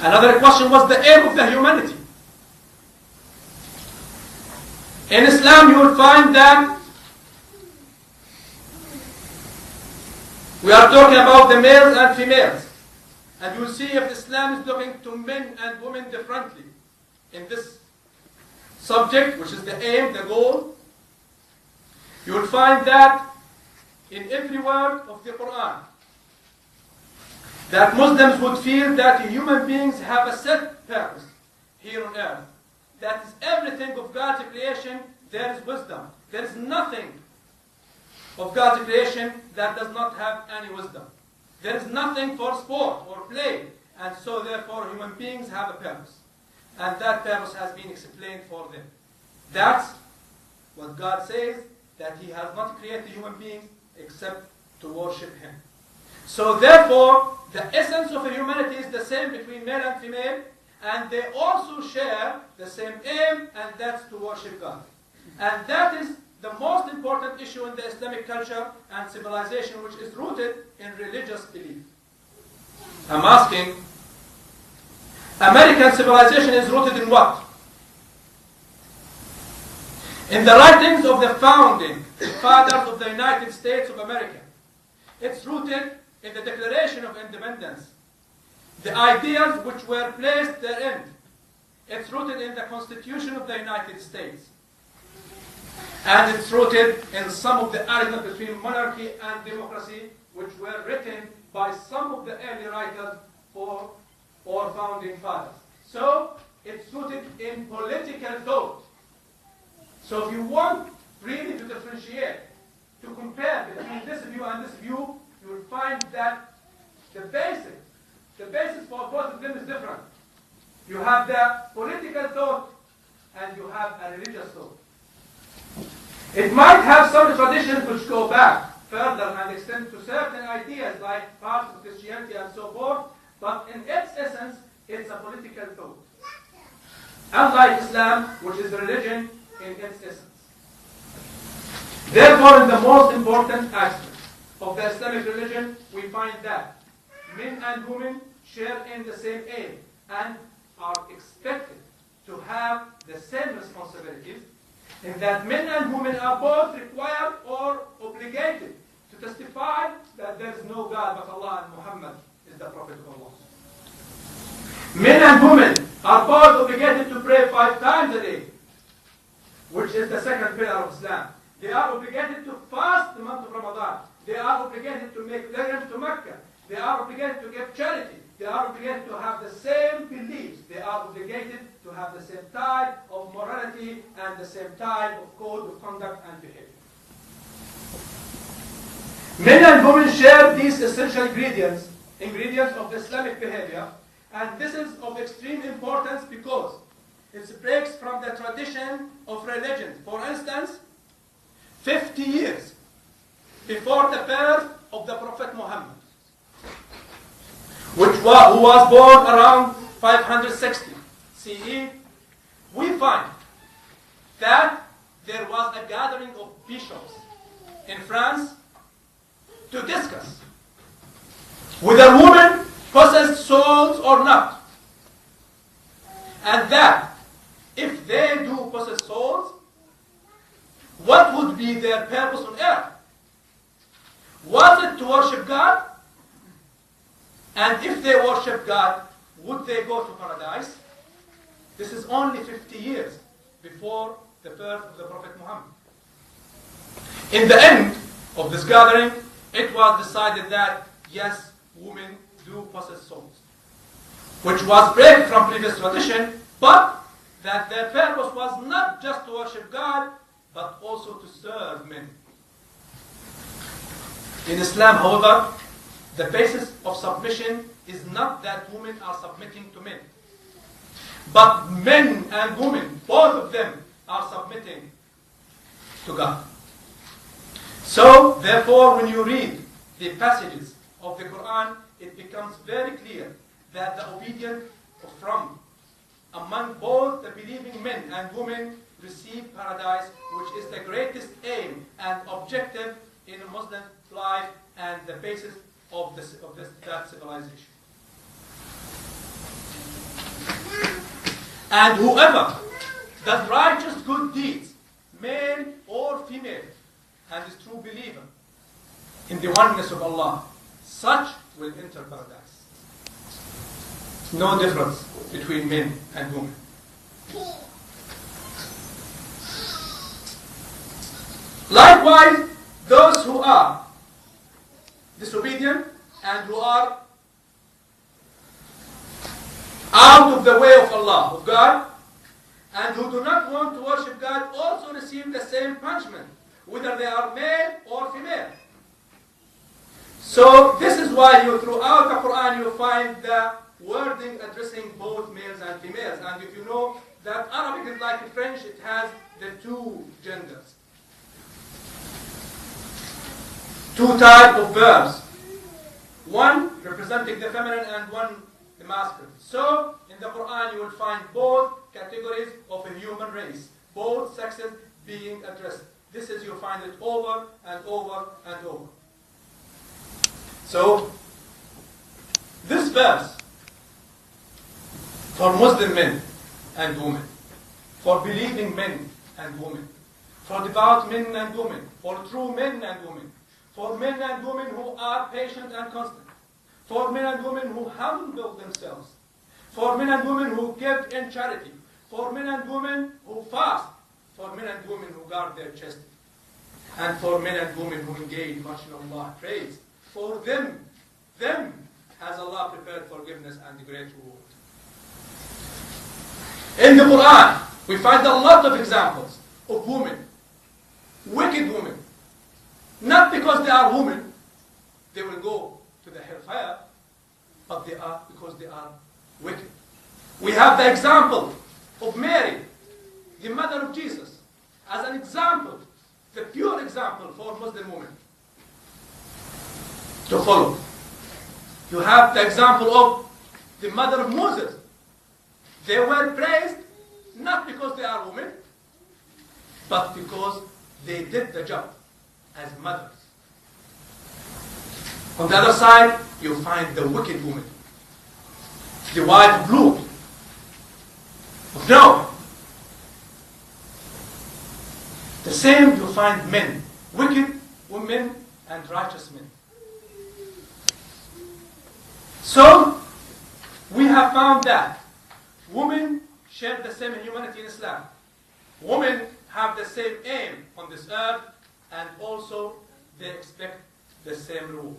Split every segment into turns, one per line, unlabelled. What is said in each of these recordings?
Another question was the aim of the humanity. In Islam, you will find that we are talking about the males and females. And you will see if Islam is looking to men and women differently in this subject, which is the aim, the goal. You will find that in every word of the Quran, that Muslims would feel that human beings have a set purpose here on earth. That is everything of God's creation, there is wisdom. There is nothing of God's creation that does not have any wisdom. There is nothing for sport or play, and so therefore human beings have a purpose. And that purpose has been explained for them. That's what God says, that He has not created human beings except to worship Him. So therefore, the essence of humanity is the same between male and female, and they also share the same aim, and that's to worship God. And that is the most important issue in the Islamic culture and civilization, which is rooted in religious belief. I'm asking, American civilization is rooted in what? In the writings of the founding fathers of the United States of America. It's rooted in the Declaration of Independence, the ideas which were placed therein. It's rooted in the Constitution of the United States. And it's rooted in some of the arguments between monarchy and democracy, which were written by some of the early writers for our founding fathers. So it's rooted in political thought. So if you want really to differentiate, to compare between this view and this view, you will find that the basis for both of them is different. You have the political thought and you have a religious thought. It might have some traditions which go back further and extend to certain ideas like parts of Christianity and so forth, but in its essence, it's a political thought. Unlike Islam, which is religion in its essence. Therefore, in the most important aspect of the Islamic religion, we find that men and women share in the same aim and are expected to have the same responsibilities, in that men and women are both required or obligated to testify that there is no God but Allah and Muhammad is the Prophet of Allah. Men and women are both obligated to pray 5 times a day, which is the second pillar of Islam. They are obligated to fast the month of Ramadan. They are obligated to make pilgrimage to Mecca. They are obligated to give charity. They are obligated to have the same beliefs. They are obligated to have the same type of morality and the same type of code of conduct and behavior. Men and women share these essential ingredients of the Islamic behavior, and this is of extreme importance because it breaks from the tradition of religion. For instance, 50 years before the birth of the Prophet Muhammad, who was born around 560 CE, we find that there was a gathering of bishops in France to discuss whether women possess souls or not. And that if they do possess souls, what would be their purpose on earth? Was it to worship God? And if they worship God, would they go to paradise? This is only 50 years before the birth of the Prophet Muhammad. In the end of this gathering, it was decided that yes, women do possess souls, which was break from previous tradition, but that their purpose was not just to worship God, but also to serve men. In Islam, however, the basis of submission is not that women are submitting to men, but men and women, both of them, are submitting to God. So, therefore, when you read the passages of the Quran, it becomes very clear that the obedient from among both the believing men and women receive paradise, which is the greatest aim and objective in a Muslim life and the basis of that civilization. And whoever does righteous good deeds, male or female, and is true believer in the oneness of Allah, such will enter paradise. No difference between men and women. Likewise, those who are disobedient and who are out of the way of Allah, of God, and who do not want to worship God also receive the same punishment, whether they are male or female. So this is why throughout the Quran you find the wording addressing both males and females. And if you know that Arabic is like French, it has the two genders. Two types of verbs. One representing the feminine and one the masculine. So in the Quran you will find both categories of a human race, both sexes being addressed. This is, you find it over and over and over. So this verse for Muslim men and women, for believing men and women, for devout men and women, for true men and women, for men and women who are patient and constant, for men and women who humble themselves, for men and women who give in charity, for men and women who fast, for men and women who guard their chastity, and for men and women who engage much in Allah's praise. For them has Allah prepared forgiveness and a great reward. In the Quran, we find a lot of examples of women, wicked women. Not because they are women, they will go to the hellfire, but because they are wicked. We have the example of Mary, the mother of Jesus, as an example, the pure example for Muslim women to follow. You have the example of the mother of Moses. They were praised not because they are women, but because they did the job as mothers. On the other side, you find the wicked woman, the wife of Lut, of Noah. The same you find men, wicked women and righteous men. So, we have found that women share the same humanity in Islam. Women have the same aim on this earth, and also they expect the same rule.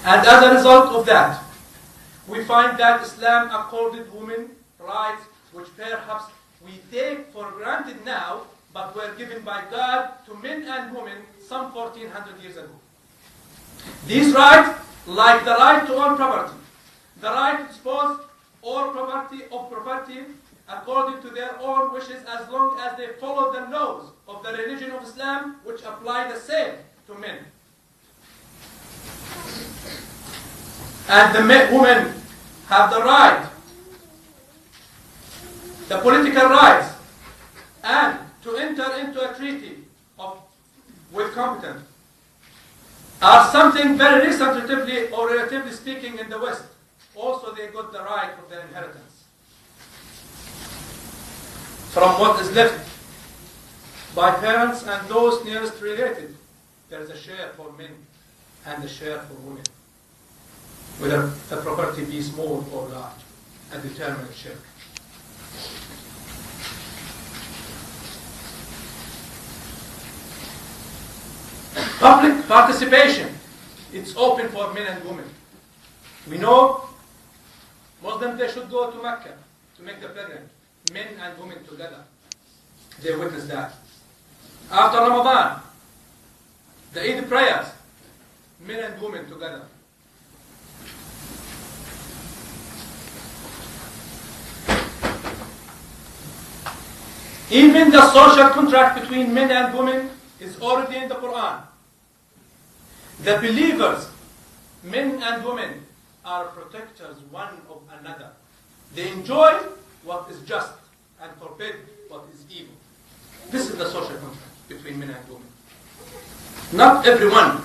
And as a result of that, we find that Islam accorded women rights which perhaps we take for granted now, but were given by God to men and women some 1400 years ago. These rights, like the right to own property, the right to dispose all property according to their own wishes, as long as they follow the laws of the religion of Islam, which apply the same to men. And the women have the right, the political rights, and to enter into a treaty with competent, are something very recent, relatively speaking, in the West. Also, they got the right of their inheritance from what is left by parents and those nearest related. There is a share for men and a share for women, whether the property be small or large, a determined share. Public participation, it's open for men and women. We know Muslims, they should go to Mecca to make the pilgrimage, men and women together. They witness that. After Ramadan, the Eid prayers, men and women together. Even the social contract between men and women is already in the Quran. The believers, men and women, are protectors one of another. They enjoy what is just and forbid what is evil. This is the social contract between men and women. Not everyone